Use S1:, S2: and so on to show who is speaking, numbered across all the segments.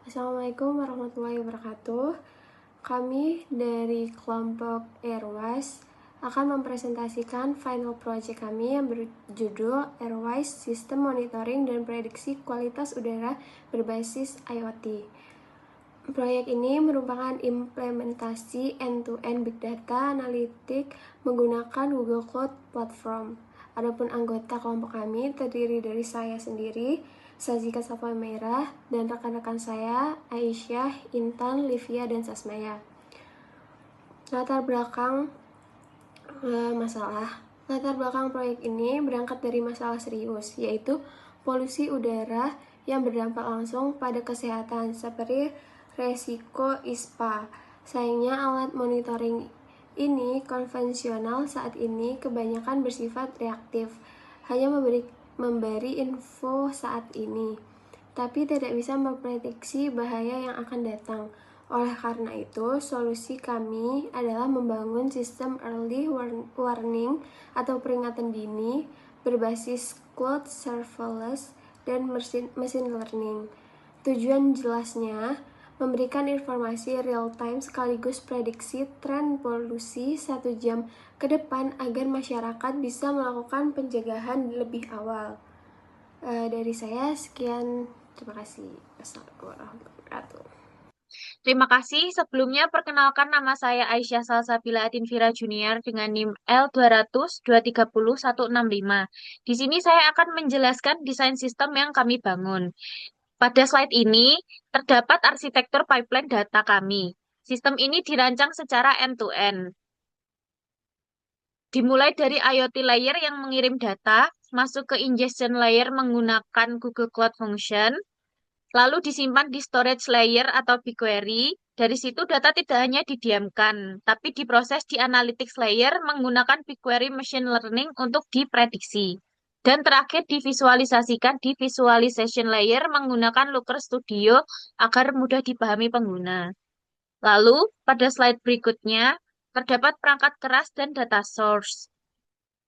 S1: Assalamualaikum warahmatullahi wabarakatuh. Kami dari kelompok Airwise akan mempresentasikan final project kami yang berjudul Airwise Sistem Monitoring dan Prediksi Kualitas Udara Berbasis IoT. Proyek ini merupakan implementasi end-to-end Big Data Analytic menggunakan Google Cloud Platform. Adapun anggota kelompok kami terdiri dari saya sendiri, Sazika Safa Merah, dan rekan-rekan saya, Aisyah, Intan, Livia, dan Sasmaya. Latar belakang proyek ini berangkat dari masalah serius, yaitu polusi udara yang berdampak langsung pada kesehatan, seperti resiko ISPA. Sayangnya alat monitoring ini konvensional saat ini kebanyakan bersifat reaktif, hanya memberi info saat ini, tapi tidak bisa memprediksi bahaya yang akan datang. Oleh karena itu, solusi kami adalah membangun sistem early warning atau peringatan dini berbasis cloud surveillance dan machine learning. Tujuan jelasnya memberikan informasi real-time sekaligus prediksi tren polusi 1 jam ke depan agar masyarakat bisa melakukan pencegahan lebih awal. Dari saya sekian, terima kasih. Assalamualaikum warahmatullahi wabarakatuh.
S2: Terima kasih. Sebelumnya, perkenalkan nama saya Aisyah Salsabila Adinvira Junior dengan NIM L200-230-165. Di sini saya akan menjelaskan desain sistem yang kami bangun. Pada slide ini, terdapat arsitektur pipeline data kami. Sistem ini dirancang secara end-to-end. Dimulai dari IoT layer yang mengirim data, masuk ke ingestion layer menggunakan Google Cloud Function, lalu disimpan di storage layer atau BigQuery. Dari situ data tidak hanya didiamkan, tapi diproses di analytics layer menggunakan BigQuery Machine Learning untuk diprediksi. Dan terakhir divisualisasikan di visualization layer menggunakan Looker Studio agar mudah dipahami pengguna. Lalu, pada slide berikutnya, terdapat perangkat keras dan data source.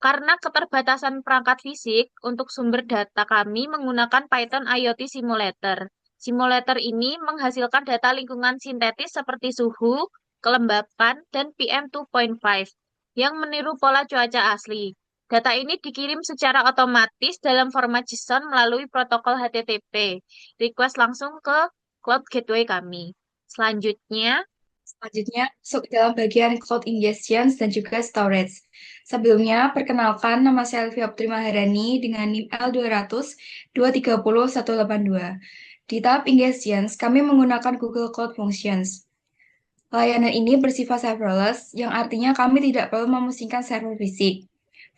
S2: Karena keterbatasan perangkat fisik, untuk sumber data kami menggunakan Python IoT Simulator. Simulator ini menghasilkan data lingkungan sintetis seperti suhu, kelembapan, dan PM2.5 yang meniru pola cuaca asli. Data ini dikirim secara otomatis dalam format JSON melalui protokol HTTP. Request langsung ke Cloud Gateway kami.
S3: Selanjutnya, masuk ke dalam bagian Cloud Ingestion dan juga Storage. Sebelumnya, perkenalkan nama saya Elvia Putri Maharani dengan NIM L200-230-182. Di tahap Ingestions, kami menggunakan Google Cloud Functions. Layanan ini bersifat serverless, yang artinya kami tidak perlu memusingkan server fisik.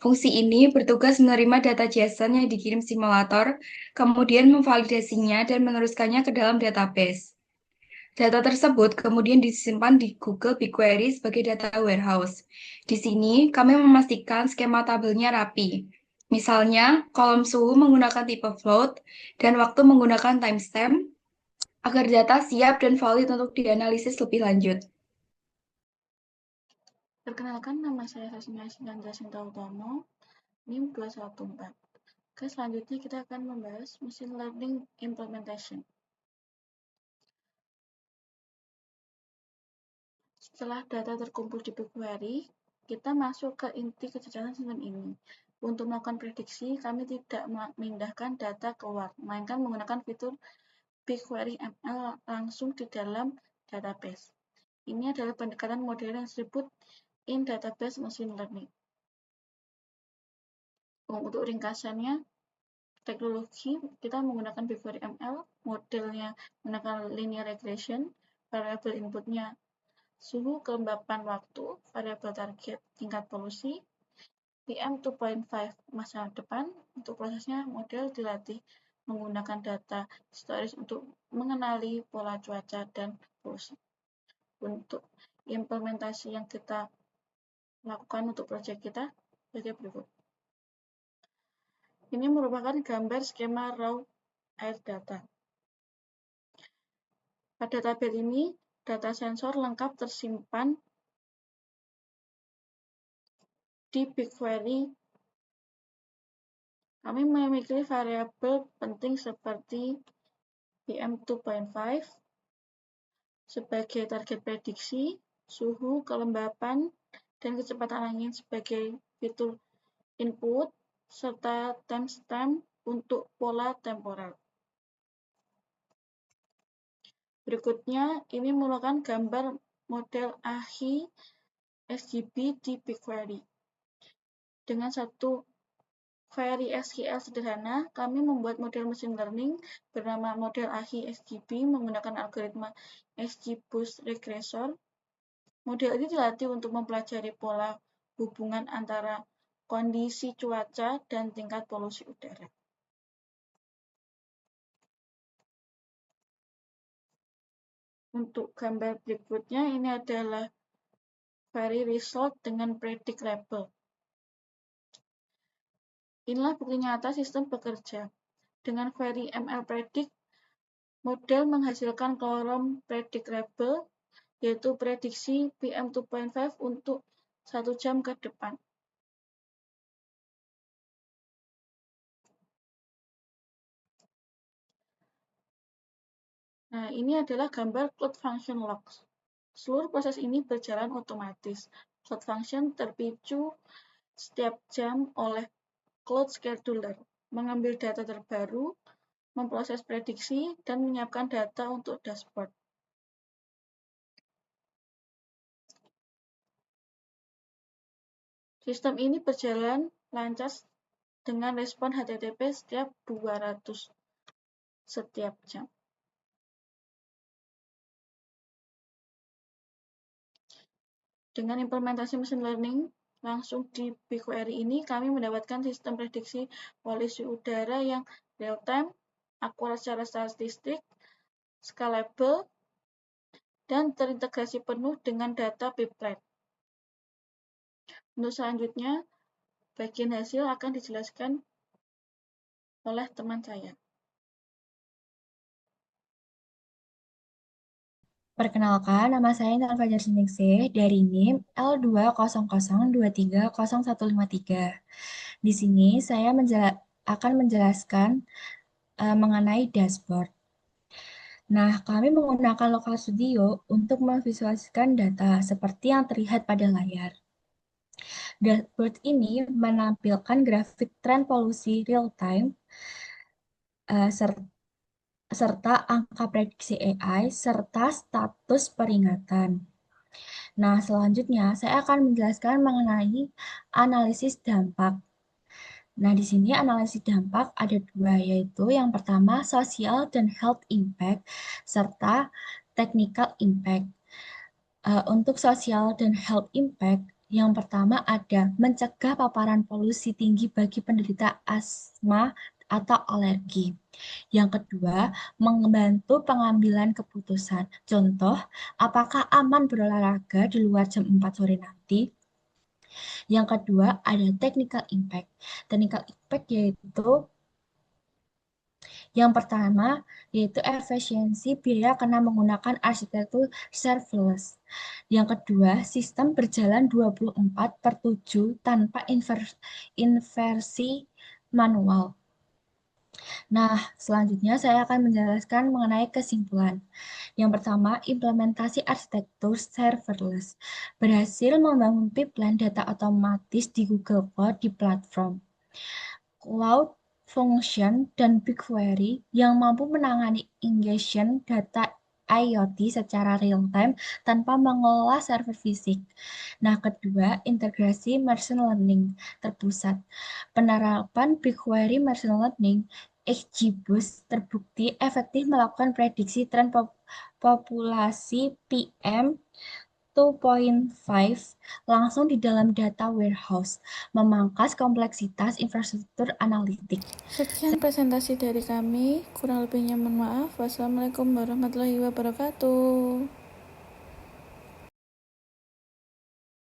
S3: Fungsi ini bertugas menerima data JSON yang dikirim simulator, kemudian memvalidasinya dan meneruskannya ke dalam database. Data tersebut kemudian disimpan di Google BigQuery sebagai data warehouse. Di sini, kami memastikan skema tabelnya rapi. Misalnya, kolom suhu menggunakan tipe float dan waktu menggunakan timestamp agar data siap dan valid untuk dianalisis lebih lanjut.
S4: Perkenalkan, nama saya Sasmia Sinanda Sinta Utomo, NIM 214. Oke, selanjutnya kita akan membahas Machine Learning Implementation. Setelah data terkumpul di BigQuery, kita masuk ke inti kejadian sistem ini. Untuk melakukan prediksi, kami tidak memindahkan data keluar, melainkan menggunakan fitur BigQuery ML langsung di dalam database. Ini adalah pendekatan model yang disebut in database machine learning. Untuk ringkasannya, teknologi kita menggunakan BigQuery ML, modelnya menggunakan linear regression, variabel inputnya suhu, kelembapan waktu, variabel target, tingkat polusi, PM2.5 masa depan. Untuk prosesnya, model dilatih menggunakan data storage untuk mengenali pola cuaca dan polusi. Untuk implementasi yang kita lakukan untuk proyek kita sebagai berikut. Ini merupakan gambar skema raw air data. Pada tabel ini, data sensor lengkap tersimpan di BigQuery. Kami memiliki variabel penting seperti PM2.5, sebagai target prediksi, suhu, kelembapan, dan kecepatan angin sebagai fitur input, serta timestamp untuk pola temporer. Berikutnya, ini merupakan gambar model AHI SGB di BigQuery. Dengan satu query SQL sederhana, kami membuat model machine learning bernama model AHI SGB menggunakan algoritma XGBoost Regressor. Model ini dilatih untuk mempelajari pola hubungan antara kondisi cuaca dan tingkat polusi udara. Untuk gambar berikutnya, ini adalah query result dengan predict label. Inilah bukti nyata sistem bekerja. Dengan query ML predict, model menghasilkan kolom predict label, yaitu prediksi PM2.5 untuk 1 jam ke depan. Nah, ini adalah gambar Cloud Function Logs. Seluruh proses ini berjalan otomatis. Cloud Function terpicu setiap jam oleh Cloud Scheduler, mengambil data terbaru, memproses prediksi, dan menyiapkan data untuk dashboard. Sistem ini berjalan lancar dengan respon HTTP setiap 200 setiap jam. Dengan implementasi machine learning langsung di BigQuery ini, kami mendapatkan sistem prediksi polusi udara yang real-time, akurat secara statistik, scalable, dan terintegrasi penuh dengan data pipeline. Untuk selanjutnya, bagian hasil akan dijelaskan oleh teman saya.
S3: Perkenalkan, nama saya Intan Fajar Sindingse dari NIM L200230153. Di sini saya akan menjelaskan mengenai dashboard. Nah, kami menggunakan Local Studio untuk memvisualisasikan data seperti yang terlihat pada layar. Dashboard ini menampilkan grafik tren polusi real-time serta angka prediksi AI, serta status peringatan. Nah, selanjutnya saya akan menjelaskan mengenai analisis dampak. Nah, di sini analisis dampak ada dua, yaitu yang pertama social dan health impact, serta technical impact. Untuk social dan health impact, yang pertama ada mencegah paparan polusi tinggi bagi penderita asma atau alergi. Yang kedua, membantu pengambilan keputusan. Contoh, apakah aman berolahraga di luar jam 4 sore nanti? Yang kedua, ada technical impact. Technical impact yaitu yang pertama, yaitu efisiensi biaya karena menggunakan arsitektur serverless. Yang kedua, sistem berjalan 24/7 tanpa inversi manual. Nah, selanjutnya saya akan menjelaskan mengenai kesimpulan. Yang pertama, implementasi arsitektur serverless berhasil membangun pipeline data otomatis di Google Cloud di platform Cloud Function dan BigQuery yang mampu menangani ingestion data IoT secara real-time tanpa mengelola server fisik. Nah, kedua, integrasi machine learning terpusat. Penerapan BigQuery machine learning XGBoost terbukti efektif melakukan prediksi tren populasi PM2.5 langsung di dalam data warehouse, memangkas kompleksitas infrastruktur analitik.
S4: Sekian presentasi dari kami, kurang lebihnya mohon maaf. Wassalamualaikum warahmatullahi wabarakatuh.